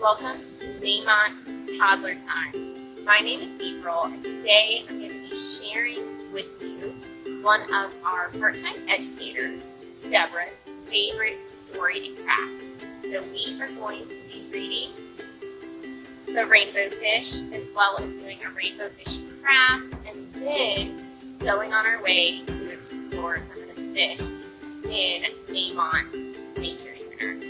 Welcome to Maymont's Toddler Time. My name is April, and today I'm going to be sharing with you one of our part-time educators, Deborah's favorite story and craft. So we are going to be reading the rainbow fish, as well as doing a rainbow fish craft, and then going on our way to explore some of the fish in Maymont's Nature Center.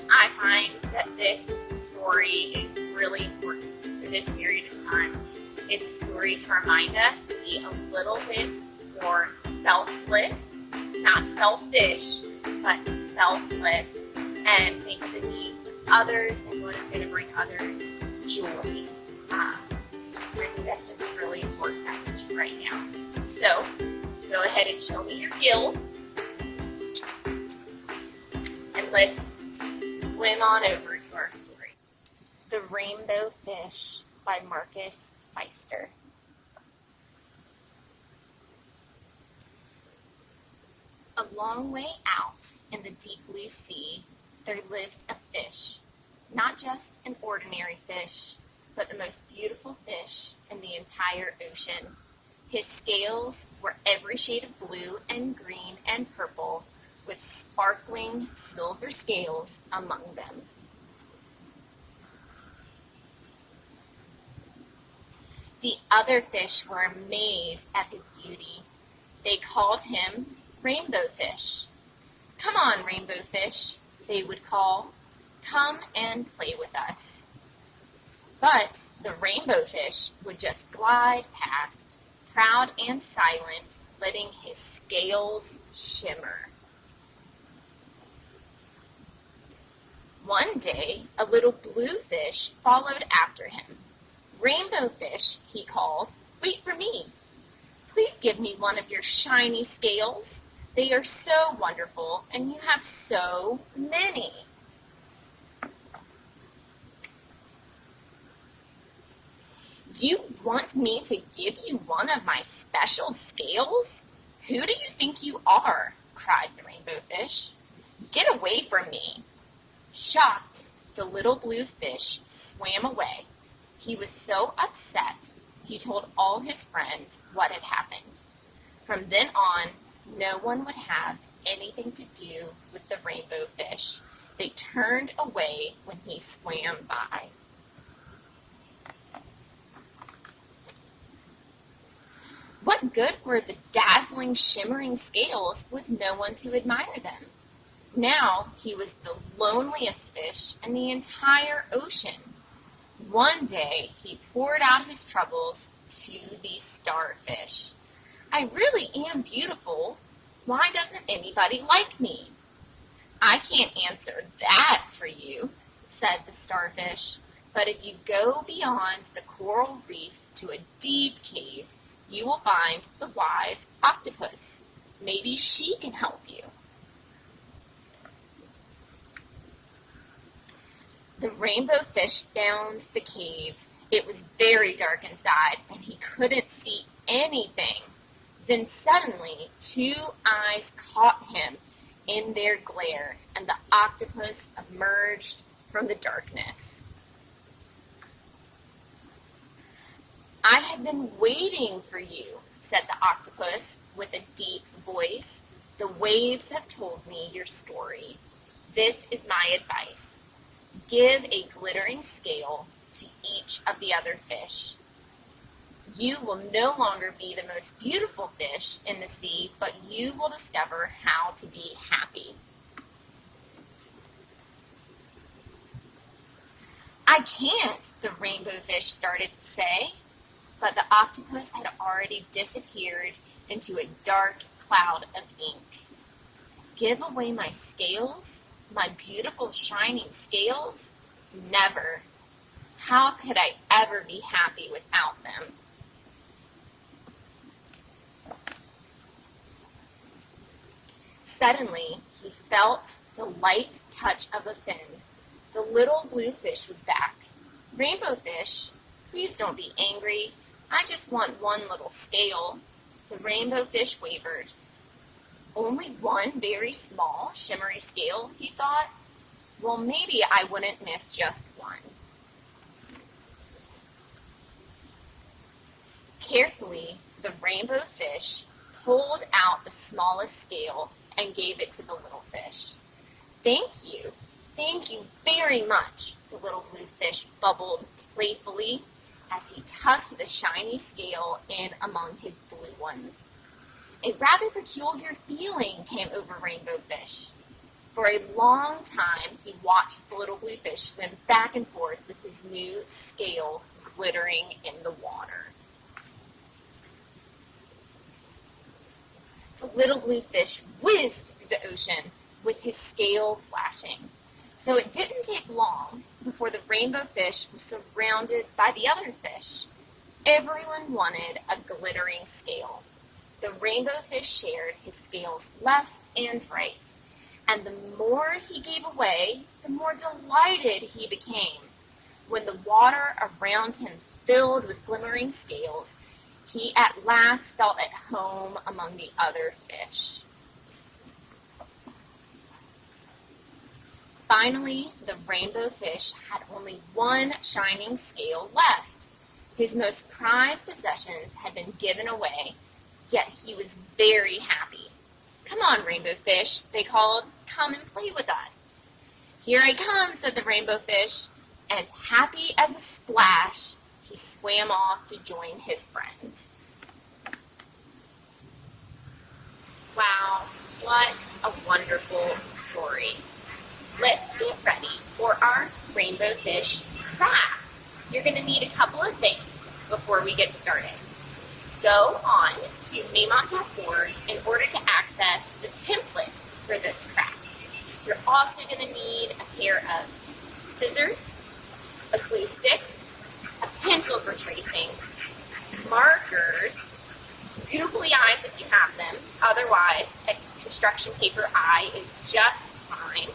I find that this story is really important for this period of time. It's a story to remind us to be a little bit more selfless, not selfish, but selfless, and think of the needs of others and what is going to bring others joy. I think that's just a really important message right now. So, go ahead and show me your gills, and let's swim on over to our story. The Rainbow Fish by Meister. A long way out in the deep blue sea, there lived a fish, not just an ordinary fish, but the most beautiful fish in the entire ocean. His scales were every shade of blue and green and purple, with sparkling silver scales among them. The other fish were amazed at his beauty. They called him Rainbow Fish. "Come on, Rainbow Fish," they would call. "Come and play with us." But the Rainbow Fish would just glide past, proud and silent, letting his scales shimmer. One day, a little blue fish followed after him. "Rainbow Fish," he called, "wait for me. Please give me one of your shiny scales. They are so wonderful, and you have so many." "You want me to give you one of my special scales? Who do you think you are?" cried the Rainbow Fish. "Get away from me." Shocked, the little blue fish swam away. He was so upset, he told all his friends what had happened. From then on, no one would have anything to do with the rainbow fish. They turned away when he swam by. What good were the dazzling, shimmering scales with no one to admire them? Now he was the loneliest fish in the entire ocean. One day he poured out his troubles to the starfish. "I really am beautiful. Why doesn't anybody like me?" "I can't answer that for you," said the starfish. "But if you go beyond the coral reef to a deep cave, you will find the wise octopus. Maybe she can help you." The rainbow fish found the cave. It was very dark inside, and he couldn't see anything. Then suddenly, two eyes caught him in their glare, and the octopus emerged from the darkness. "I have been waiting for you," said the octopus with a deep voice. "The waves have told me your story. This is my advice. Give a glittering scale to each of the other fish. You will no longer be the most beautiful fish in the sea, but you will discover how to be happy." "I can't," the rainbow fish started to say, but the octopus had already disappeared into a dark cloud of ink. "Give away my scales? My beautiful shining scales? Never. How could I ever be happy without them?" Suddenly, he felt the light touch of a fin. The little blue fish was back. "Rainbow Fish, please don't be angry. I just want one little scale." The rainbow fish wavered. "Only one very small, shimmery scale," he thought. well, maybe I wouldn't miss just one. Carefully, the rainbow fish pulled out the smallest scale and gave it to the little fish. Thank you very much, the little blue fish bubbled playfully as he tucked the shiny scale in among his blue ones. A rather peculiar feeling came over Rainbow Fish. For a long time, he watched the little blue fish swim back and forth with his new scale glittering in the water. The little blue fish whizzed through the ocean with his scale flashing. So it didn't take long before the rainbow fish was surrounded by the other fish. Everyone wanted a glittering scale. The rainbow fish shared his scales left and right, and the more he gave away, the more delighted he became. When the water around him filled with glimmering scales, he at last felt at home among the other fish. Finally, the rainbow fish had only one shining scale left. His most prized possessions had been given away, yet he was very happy. "Come on, rainbow fish," they called. "Come and play with us." "Here I come," said the rainbow fish, and happy as a splash, he swam off to join his friends. Wow, what a wonderful story. Let's get ready for our rainbow fish craft. You're going to need a couple of things before we get started. Go on to Maymont.org in order to access the template for this craft. You're also going to need a pair of scissors, a glue stick, a pencil for tracing, markers, googly eyes if you have them. Otherwise, a construction paper eye is just fine.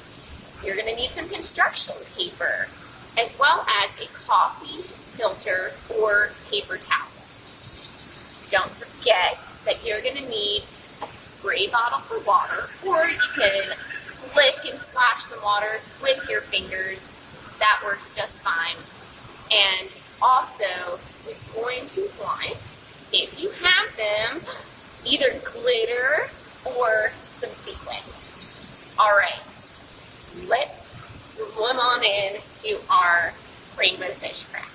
You're going to need some construction paper, as well as a coffee filter or paper towel. Don't forget that you're going to need a spray bottle for water, or you can flick and splash some water with your fingers. That works just fine. And also, you're going to want, if you have them, either glitter or some sequins. All right, let's swim on in to our rainbow fish craft.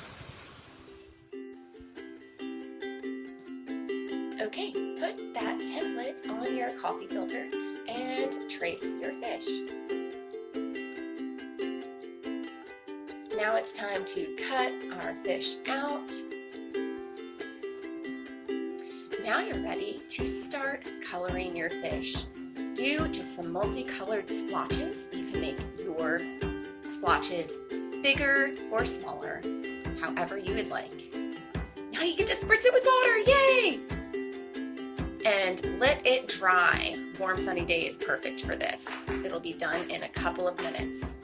Okay, put that template on your coffee filter and trace your fish. Now it's time to cut our fish out. Now you're ready to start coloring your fish. Do just some multicolored splotches. You can make your splotches bigger or smaller, however you would like. Now you get to spritz it with water, yay! And let it dry. Warm sunny day is perfect for this. It'll be done in a couple of minutes.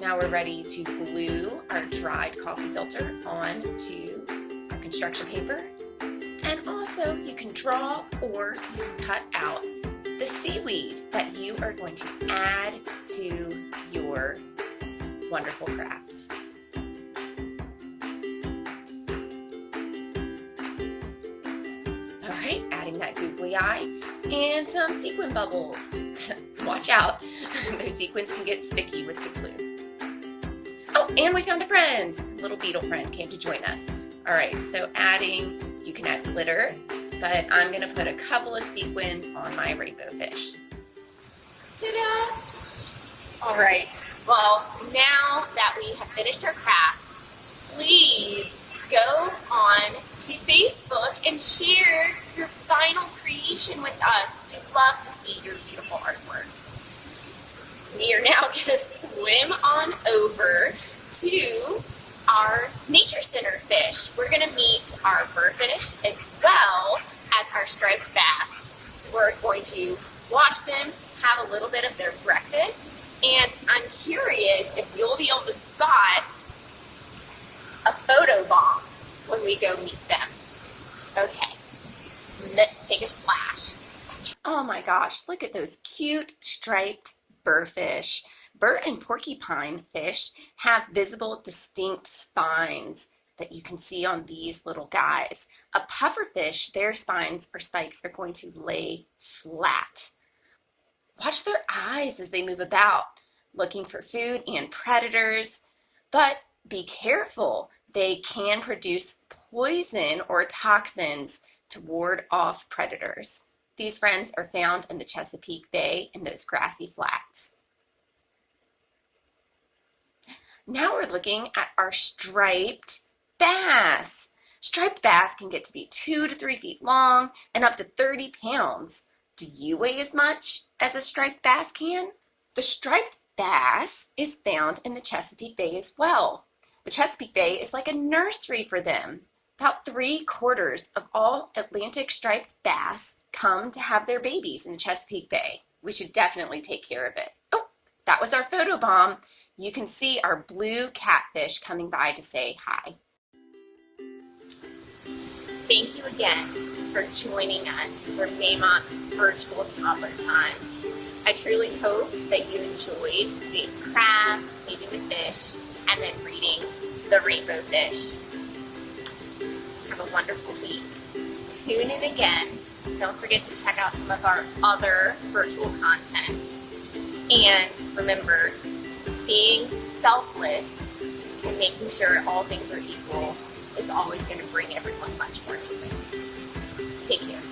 Now we're ready to glue our dried coffee filter onto our construction paper. And also you can draw or you can cut out the seaweed that you are going to add to your wonderful craft. All right, adding that googly eye and some sequin bubbles. Watch out, those sequins can get sticky with the glue. Oh, and we found a friend. Little beetle friend came to join us. All right, so adding, you can add glitter, but I'm gonna put a couple of sequins on my rainbow fish. Ta-da! All right, well, now that we have finished our craft, please go on to Facebook and share your final creation with us. We'd love to see your beautiful artwork. We are now gonna swim on over to our nature center fish. We're gonna meet our furfish as well as our striped bass. We're going to watch them have a little bit of their breakfast, and I'm curious if you'll be able to spot a photo bomb when we go meet them. Okay, let's take a splash. Oh my gosh, look at those cute striped burrfish. Burt and porcupine fish have visible, distinct spines that you can see on these little guys. A pufferfish, their spines or spikes are going to lay flat. Watch their eyes as they move about, looking for food and predators, but be careful. They can produce poison or toxins to ward off predators. These friends are found in the Chesapeake Bay in those grassy flats. Now we're looking at our striped bass. Striped bass can get to be 2 to 3 feet long and up to 30 pounds. Do you weigh as much as a striped bass can? The striped bass is found in the Chesapeake Bay as well. The Chesapeake Bay is like a nursery for them. About 3/4 of all Atlantic striped bass come to have their babies in the Chesapeake Bay. We should definitely take care of it. Oh, that was our photo bomb. You can see our blue catfish coming by to say hi. Thank you again for joining us for Maymont's virtual toddler time. I truly hope that you enjoyed today's craft, eating the fish, and then reading the rainbow fish. Have a wonderful week. Tune in again. Don't forget to check out some of our other virtual content. And remember, being selfless and making sure all things are equal is always going to bring everyone much more joy. Take care.